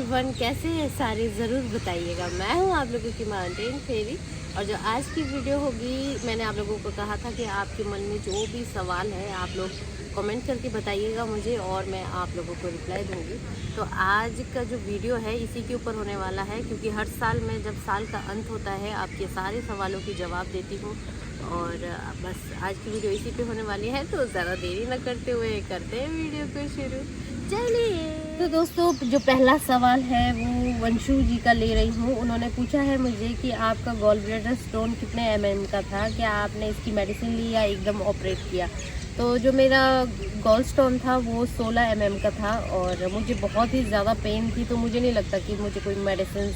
Everyone, कैसे हैं सारे ज़रूर बताइएगा। मैं हूं आप लोगों की माउंटेन फेरी। और जो आज की वीडियो होगी, मैंने आप लोगों को कहा था कि आपके मन में जो भी सवाल है आप लोग कमेंट करके बताइएगा मुझे और मैं आप लोगों को रिप्लाई दूंगी। तो आज का जो वीडियो है इसी के ऊपर होने वाला है, क्योंकि हर साल मैं जब साल का अंत होता है आपके सारे सवालों की जवाब देती हूँ। और बस आज की वीडियो इसी पे होने वाली है, तो ज़्यादा देरी न करते हुए करते हैं वीडियो को शुरू। चलिए। तो दोस्तों, जो पहला सवाल है वो वंशु जी का ले रही हूँ। उन्होंने पूछा है मुझे कि आपका गॉल ब्लैडर स्टोन कितने mm का था, क्या आपने इसकी मेडिसिन ली या एकदम ऑपरेट किया। तो जो मेरा गॉल स्टोन था वो 16 mm का था और मुझे बहुत ही ज़्यादा पेन थी, तो मुझे नहीं लगता कि मुझे कोई मेडिसिन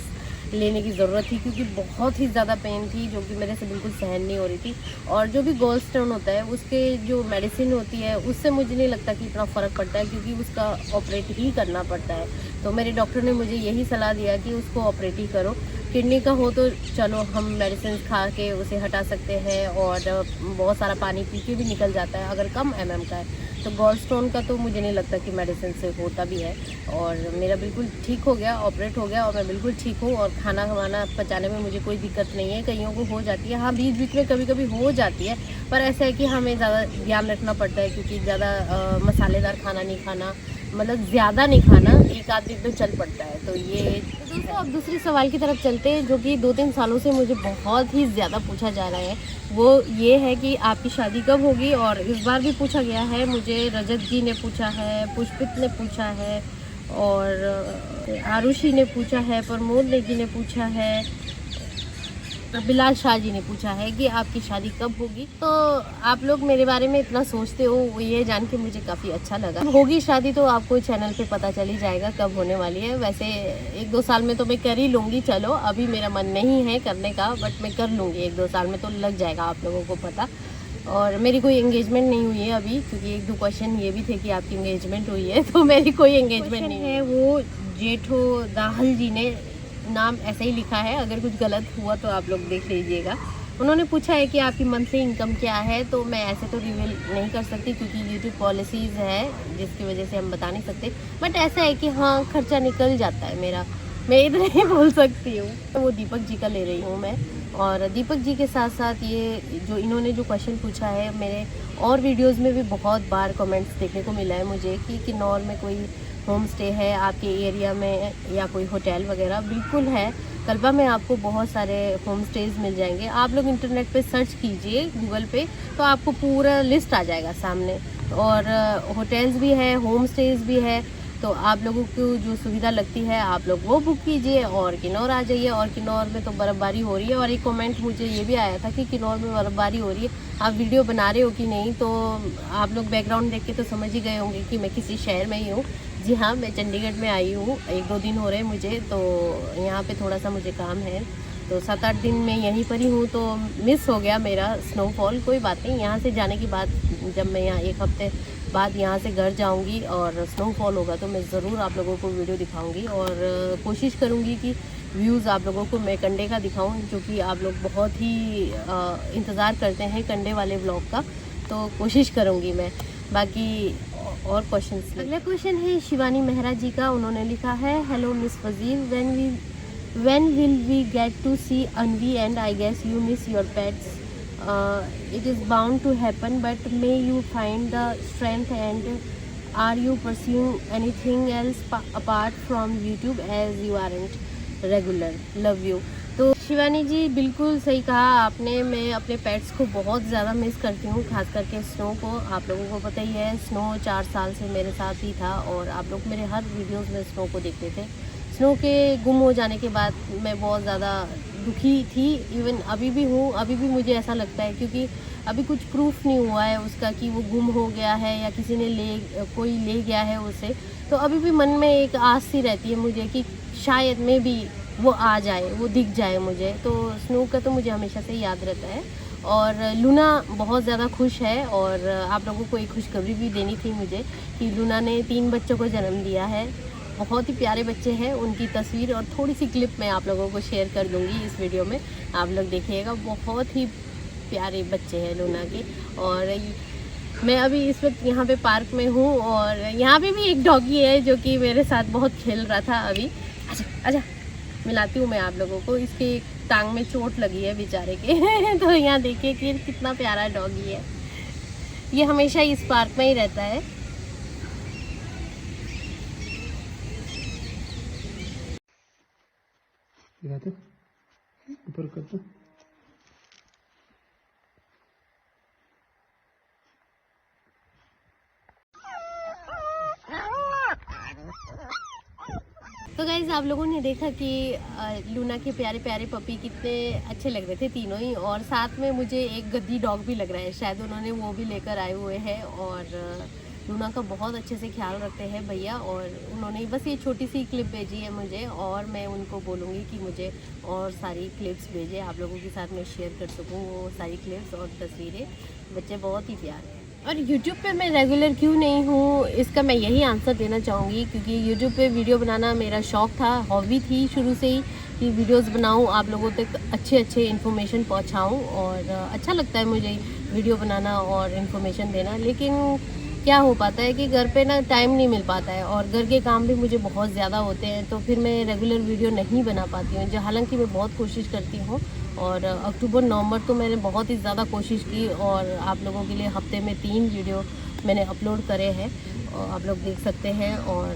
लेने की ज़रूरत थी, क्योंकि बहुत ही ज़्यादा पेन थी जो कि मेरे से बिल्कुल सहन नहीं हो रही थी। और जो भी गॉल स्टोन होता है उसके जो मेडिसिन होती है उससे मुझे नहीं लगता कि इतना फ़र्क पड़ता है, क्योंकि उसका ऑपरेट ही करना पड़ता है। तो मेरे डॉक्टर ने मुझे यही सलाह दिया कि उसको ऑपरेट ही करो। किडनी का हो तो चलो हम मेडिसिन खा के उसे हटा सकते हैं और बहुत सारा पानी पी के भी निकल जाता है अगर कम mm का है। तो गॉल स्टोन का तो मुझे नहीं लगता कि मेडिसिन से होता भी है। और मेरा बिल्कुल ठीक हो गया, ऑपरेट हो गया और मैं बिल्कुल ठीक हूँ। और खाना वाना पचाने में मुझे कोई दिक्कत नहीं है। कईयों को हो जाती है, हाँ बीच बीच में कभी कभी हो जाती है, पर ऐसा है कि हमें ज़्यादा ध्यान रखना पड़ता है, क्योंकि ज़्यादा मसालेदार खाना नहीं खाना, मतलब ज़्यादा नहीं खाना, एक आध दिन तो चल पड़ता है। तो ये दोस्तों, अब दूसरे सवाल की तरफ चलते हैं, जो कि 2-3 सालों से मुझे बहुत ही ज़्यादा पूछा जा रहा है। वो ये है कि आपकी शादी कब होगी। और इस बार भी पूछा गया है मुझे, रजत जी ने पूछा है, पुष्पित ने पूछा है और आरुषि ने पूछा है, प्रमोद नेगी ने पूछा है, बिलाल शाह जी ने पूछा है कि आपकी शादी कब होगी। तो आप लोग मेरे बारे में इतना सोचते हो, वो ये जान के मुझे काफ़ी अच्छा लगा। होगी शादी तो आपको चैनल पे पता चल ही जाएगा कब होने वाली है। वैसे 1-2 साल में तो मैं कर ही लूँगी, चलो अभी मेरा मन नहीं है करने का, बट मैं कर लूँगी। 1-2 साल में तो लग जाएगा आप लोगों को पता। और मेरी कोई एंगेजमेंट नहीं हुई है अभी, क्योंकि 1-2 क्वेश्चन ये भी थे कि आपकी एंगेजमेंट हुई है, तो मेरी कोई एंगेजमेंट नहीं है। वो जेठो दाहल जी ने नाम ऐसे ही लिखा है, अगर कुछ गलत हुआ तो आप लोग देख लीजिएगा। उन्होंने पूछा है कि आपकी मंथली इनकम क्या है। तो मैं ऐसे तो रिवील नहीं कर सकती, क्योंकि यूट्यूब पॉलिसीज़ है जिसकी वजह से हम बता नहीं सकते। बट ऐसा है कि हाँ, खर्चा निकल जाता है मेरा, मैं इतना ही बोल सकती हूँ। तो वो दीपक जी का ले रही हूँ मैं। और दीपक जी के साथ साथ ये जो इन्होंने जो क्वेश्चन पूछा है, मेरे और वीडियोज़ में भी बहुत बार कमेंट्स देखने को मिला है मुझे कि किन्नौर में कोई होम स्टे है आपके एरिया में या कोई होटल वगैरह। बिल्कुल है, कल्पा में आपको बहुत सारे होम स्टेज़ मिल जाएंगे। आप लोग इंटरनेट पे सर्च कीजिए गूगल पे, तो आपको पूरा लिस्ट आ जाएगा सामने। और होटल्स भी है, होम स्टेज़ भी है। तो आप लोगों को जो सुविधा लगती है आप लोग वो बुक कीजिए और किन्नौर आ जाइए। और किन्नौर में तो बर्फ़बारी हो रही है। और एक कमेंट मुझे ये भी आया था कि किन्नौर में बर्फ़बारी हो रही है, आप वीडियो बना रहे हो कि नहीं। तो आप लोग बैकग्राउंड देख के तो समझ ही गए होंगे कि मैं किसी शहर में ही हूँ। जी हाँ, मैं चंडीगढ़ में आई हूँ, 1-2 दिन हो रहे हैं मुझे। तो यहाँ पे थोड़ा सा मुझे काम है, तो 7-8 दिन मैं यहीं पर ही हूँ, तो मिस हो गया मेरा स्नोफॉल। कोई बात नहीं, यहाँ से जाने के बाद जब मैं यहाँ 1 हफ्ते बाद यहाँ से घर जाऊँगी और स्नोफॉल होगा तो मैं ज़रूर आप लोगों को वीडियो दिखाऊँगी। और कोशिश करूँगी कि व्यूज़ आप लोगों को मैं कंडे का दिखाऊँ, जो कि आप लोग बहुत ही इंतज़ार करते हैं कंडे वाले ब्लॉग का। तो कोशिश करूँगी मैं। बाकी और क्वेश्चंस, अगला क्वेश्चन है शिवानी मेहरा जी का। उन्होंने लिखा है, hello miss Fazil, when will we get to see Anvi, and I guess you miss your pets. It is bound to happen, but may you find the strength, and are you pursuing anything else apart from YouTube as you aren't regular. Love you. तो शिवानी जी, बिल्कुल सही कहा आपने। मैं अपने pets को बहुत ज़्यादा मिस करती हूँ, खास करके स्नो को। आप लोगों को पता ही है, स्नो 4 साल से मेरे साथ ही था और आप लोग मेरे हर वीडियोस में स्नो को देखते थे। स्नो के गुम हो जाने के बाद मैं बहुत ज़्यादा दुखी थी, इवन अभी भी हूँ। अभी भी मुझे ऐसा लगता है, क्योंकि अभी कुछ प्रूफ नहीं हुआ है उसका कि वो गुम हो गया है या किसी ने कोई ले गया है उसे। तो अभी भी मन में एक आस सी रहती है मुझे कि शायद में भी वो आ जाए, वो दिख जाए मुझे। तो स्नो का तो मुझे हमेशा से याद रहता है। और लूना बहुत ज़्यादा खुश है। और आप लोगों को एक खुशखबरी भी देनी थी मुझे कि लूना ने 3 बच्चों को जन्म दिया है। बहुत ही प्यारे बच्चे हैं। उनकी तस्वीर और थोड़ी सी क्लिप मैं आप लोगों को शेयर कर दूंगी इस वीडियो में, आप लोग देखिएगा। बहुत ही प्यारे बच्चे हैं लूना के। और मैं अभी इस वक्त यहाँ पे पार्क में हूँ और यहाँ पे भी एक डॉगी है जो कि मेरे साथ बहुत खेल रहा था अभी। अच्छा अच्छा, मिलाती हूँ मैं आप लोगों को। इसके टांग में चोट लगी है बेचारे के तो यहाँ देखिए कि कितना प्यारा डॉगी है। ये हमेशा इस पार्क में ही रहता है। ऊपर कर दो। तो गाइज आप लोगों ने देखा कि लूना के प्यारे प्यारे पपी कितने अच्छे लग रहे थे तीनों ही, और साथ में मुझे एक गद्दी डॉग भी लग रहा है, शायद उन्होंने वो भी लेकर आए हुए हैं। और लूना का बहुत अच्छे से ख्याल रखते हैं भैया, और उन्होंने बस ये छोटी सी क्लिप भेजी है मुझे, और मैं उनको बोलूँगी कि मुझे और सारी क्लिप्स भेजें, आप लोगों के साथ मैं शेयर कर सकूँ वो सारी क्लिप्स और तस्वीरें। बच्चे बहुत ही प्यारे हैं। और YouTube पे मैं रेगुलर क्यों नहीं हूँ, इसका मैं यही आंसर देना चाहूँगी, क्योंकि YouTube पे वीडियो बनाना मेरा शौक़ था, हॉबी थी शुरू से ही कि वीडियोस बनाऊँ, आप लोगों तक अच्छे इन्फॉर्मेशन पहुँचाऊँ, और अच्छा लगता है मुझे वीडियो बनाना और इन्फॉर्मेशन देना। लेकिन क्या हो पाता है कि घर पे ना टाइम नहीं मिल पाता है, और घर के काम भी मुझे बहुत ज़्यादा होते हैं, तो फिर मैं रेगुलर वीडियो नहीं बना पाती हूँ, जो हालांकि मैं बहुत कोशिश करती हूँ। और अक्टूबर नवंबर तो मैंने बहुत ही ज़्यादा कोशिश की, और आप लोगों के लिए हफ्ते में 3 वीडियो मैंने अपलोड करे हैं, और आप लोग देख सकते हैं। और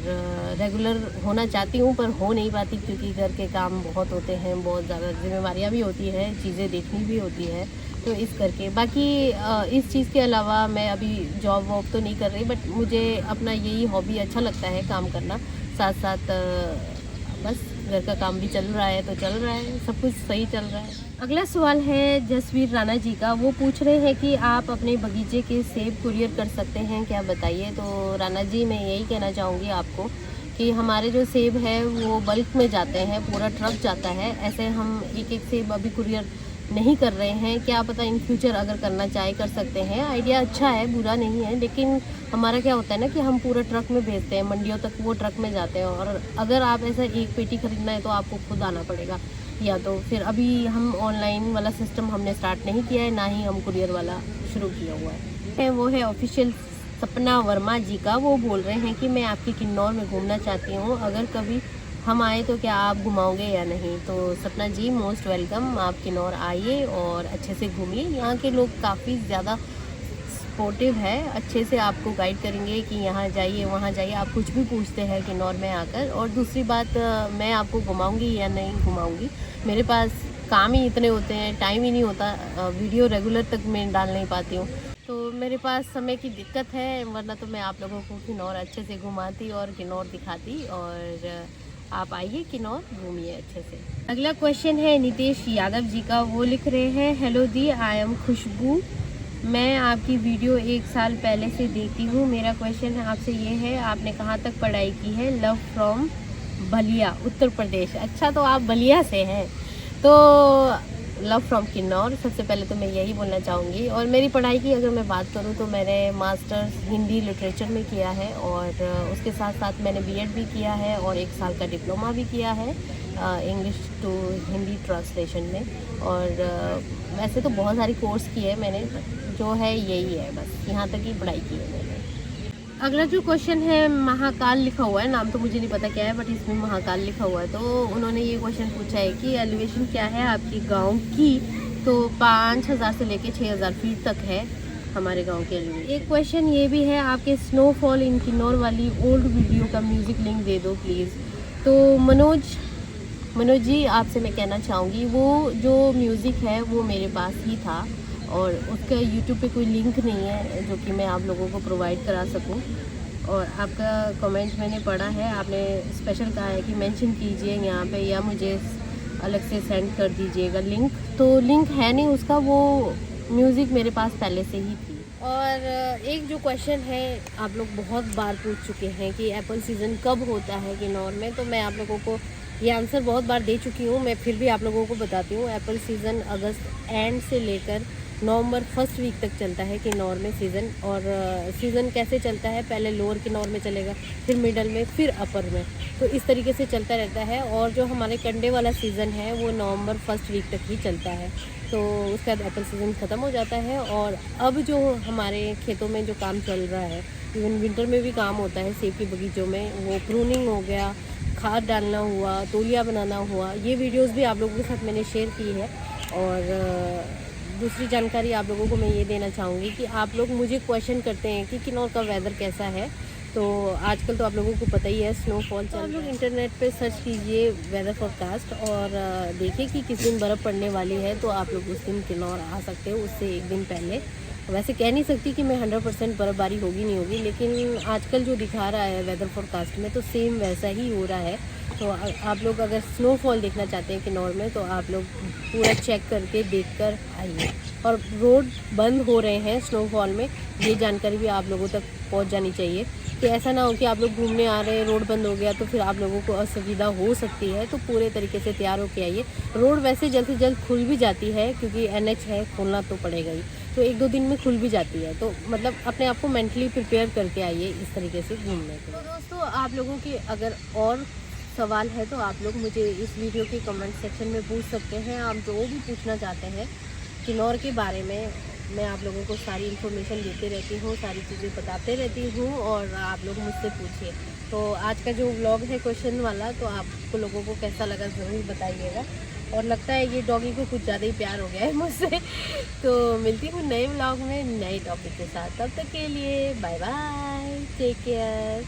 रेगुलर होना चाहती हूँ पर हो नहीं पाती, क्योंकि घर के काम बहुत होते हैं, बहुत ज़्यादा जिम्मेवारियाँ भी होती है, चीज़ें देखनी भी होती है, तो इस करके। बाकी इस चीज़ के अलावा मैं अभी जॉब वॉब तो नहीं कर रही, बट मुझे अपना यही हॉबी अच्छा लगता है काम करना, साथ साथ बस घर का काम भी चल रहा है, तो चल रहा है, सब कुछ सही चल रहा है। अगला सवाल है जसवीर राणा जी का, वो पूछ रहे हैं कि आप अपने बगीचे के सेब कुरियर कर सकते हैं क्या, बताइए। तो राणा जी मैं यही कहना चाहूँगी आपको कि हमारे जो सेब है वो बल्क में जाते हैं, पूरा ट्रक जाता है, ऐसे हम एक सेब अभी कुरियर नहीं कर रहे हैं। क्या पता इन फ्यूचर अगर करना चाहे कर सकते हैं, आइडिया अच्छा है, बुरा नहीं है। लेकिन हमारा क्या होता है ना कि हम पूरा ट्रक में भेजते हैं, मंडियों तक वो ट्रक में जाते हैं, और अगर आप ऐसा एक पेटी खरीदना है तो आपको खुद आना पड़ेगा, या तो फिर अभी हम ऑनलाइन वाला सिस्टम हमने स्टार्ट नहीं किया है, ना ही हम कुरियर वाला शुरू किया हुआ है। वो है ऑफिशियल सपना वर्मा जी का, वो बोल रहे हैं कि मैं आपके किन्नौर में घूमना चाहती हूँ, अगर कभी हम आए तो क्या आप घुमाओगे या नहीं। तो सपना जी मोस्ट वेलकम, आप किन्नौर आइए और अच्छे से घूमिए। यहाँ के लोग काफ़ी ज़्यादा सपोर्टिव है, अच्छे से आपको गाइड करेंगे कि यहाँ जाइए वहाँ जाइए, आप कुछ भी पूछते हैं किन्नौर में आकर। और दूसरी बात, मैं आपको घुमाऊंगी या नहीं घुमाऊंगी, मेरे पास काम ही इतने होते हैं, टाइम ही नहीं होता, वीडियो रेगुलर तक मैं डाल नहीं पाती हूँ, तो मेरे पास समय की दिक्कत है, वरना तो मैं आप लोगों को किन्नौर अच्छे से घुमाती और किन्नौर दिखाती। और आप आइए किन्नौर, घूमिए अच्छे से। अगला क्वेश्चन है नितेश यादव जी का, वो लिख रहे हैं हेलो दी, आई एम खुशबू, मैं आपकी वीडियो 1 साल पहले से देखती हूँ। मेरा क्वेश्चन है आपसे ये है, आपने कहाँ तक पढ़ाई की है। Love from Ballia Uttar Pradesh. अच्छा, तो आप बलिया से हैं, तो लव फ्रॉम किन्नौर। सबसे पहले तो मैं यही बोलना चाहूँगी। और मेरी पढ़ाई की अगर मैं बात करूँ तो मैंने मास्टर्स हिंदी लिटरेचर में किया है, और उसके साथ साथ मैंने बीएड भी किया है, और 1 साल का डिप्लोमा भी किया है इंग्लिश टू हिंदी ट्रांसलेशन में। और वैसे तो बहुत सारी कोर्स किए हैं मैंने, जो है यही है, बस यहाँ तक ही पढ़ाई की है मैंने। अगला जो क्वेश्चन है, महाकाल लिखा हुआ है, नाम तो मुझे नहीं पता क्या है, बट इसमें महाकाल लिखा हुआ है। तो उन्होंने ये क्वेश्चन पूछा है कि एलिवेशन क्या है आपकी गांव की। तो 5000 से लेके 6000 फीट तक है हमारे गांव के लिए। एक क्वेश्चन ये भी है, आपके स्नोफॉल इन किन्नौर वाली ओल्ड वीडियो का म्यूज़िक लिंक दे दो प्लीज़। तो मनोज जी, आपसे मैं कहना चाहूँगी, वो जो म्यूज़िक है वो मेरे पास ही था, और उसका यूट्यूब पे कोई लिंक नहीं है जो कि मैं आप लोगों को प्रोवाइड करा सकूं। और आपका कमेंट मैंने पढ़ा है, आपने स्पेशल कहा है कि मेंशन कीजिए यहाँ पे, या मुझे अलग से सेंड कर दीजिएगा लिंक। तो लिंक है नहीं उसका, वो म्यूज़िक मेरे पास पहले से ही थी। और एक जो क्वेश्चन है, आप लोग बहुत बार पूछ चुके हैं कि एप्पल सीज़न कब होता है किन्नौर में, तो मैं आप लोगों को ये आंसर बहुत बार दे चुकी हूँ, मैं फिर भी आप लोगों को बताती हूँ। एप्पल सीज़न अगस्त एंड से लेकर नवंबर फर्स्ट वीक तक चलता है किन्नौर में सीज़न। और सीज़न कैसे चलता है, पहले लोअर किन्नौर में चलेगा, फिर मिडल में, फिर अपर में, तो इस तरीके से चलता रहता है। और जो हमारे कंडे वाला सीज़न है वो नवंबर फर्स्ट वीक तक ही चलता है, तो उसके बाद एप्पल सीज़न ख़त्म हो जाता है। और अब जो हमारे खेतों में जो काम चल रहा है, इवन विंटर में भी काम होता है सेब के बगीचों में, वो प्रूनिंग हो गया, खाद डालना हुआ, तौलिया बनाना हुआ, ये वीडियोस भी आप लोगों के साथ मैंने शेयर की है। और दूसरी जानकारी आप लोगों को मैं ये देना चाहूँगी कि आप लोग मुझे क्वेश्चन करते हैं कि किन्नौर का वेदर कैसा है। तो आजकल तो आप लोगों को पता ही है स्नोफॉल चल रहा है। आप लोग इंटरनेट पे सर्च कीजिए वेदर फोरकास्ट और देखिए कि किस दिन बर्फ़ पड़ने वाली है, तो आप लोग उस दिन किन्नौर आ सकते हो उससे एक दिन पहले। वैसे कह नहीं सकती कि मैं 100% बर्फ़बारी होगी नहीं होगी, लेकिन आजकल जो दिखा रहा है वेदर फोरकास्ट में तो सेम वैसा ही हो रहा है। तो आप लोग अगर स्नोफॉल देखना चाहते हैं किन्नौर में तो आप लोग पूरा चेक करके देखकर आइए। और रोड बंद हो रहे हैं स्नोफॉल में, ये जानकारी भी आप लोगों तक पहुंच जानी चाहिए कि ऐसा ना हो कि आप लोग घूमने आ रहे हैं, रोड बंद हो गया तो फिर आप लोगों को असुविधा हो सकती है। तो पूरे तरीके से तैयार होके आइए। रोड वैसे जल्द से जल्द खुल भी जाती है क्योंकि NH है, खोलना तो पड़ेगा ही, तो 1-2 दिन में खुल भी जाती है। तो मतलब अपने आप को मेंटली प्रिपेयर करके आइए इस तरीके से घूमने के लिए। तो दोस्तों आप लोगों के अगर और सवाल है तो आप लोग मुझे इस वीडियो के कमेंट सेक्शन में पूछ सकते हैं। आप जो भी पूछना चाहते हैं किन्नौर के बारे में, मैं आप लोगों को सारी इन्फॉर्मेशन देते रहती हूँ, सारी चीज़ें बताते रहती हूँ और आप लोग मुझसे पूछिए। तो आज का जो व्लॉग है क्वेश्चन वाला, तो आपको लोगों को कैसा लगा ज़रूर बताइएगा। और लगता है ये डॉगी को कुछ ज़्यादा ही प्यार हो गया है मुझसे। तो मिलती हूँ नए व्लॉग में नए टॉपिक के साथ, तब तक के लिए बाय बाय, टेक केयर।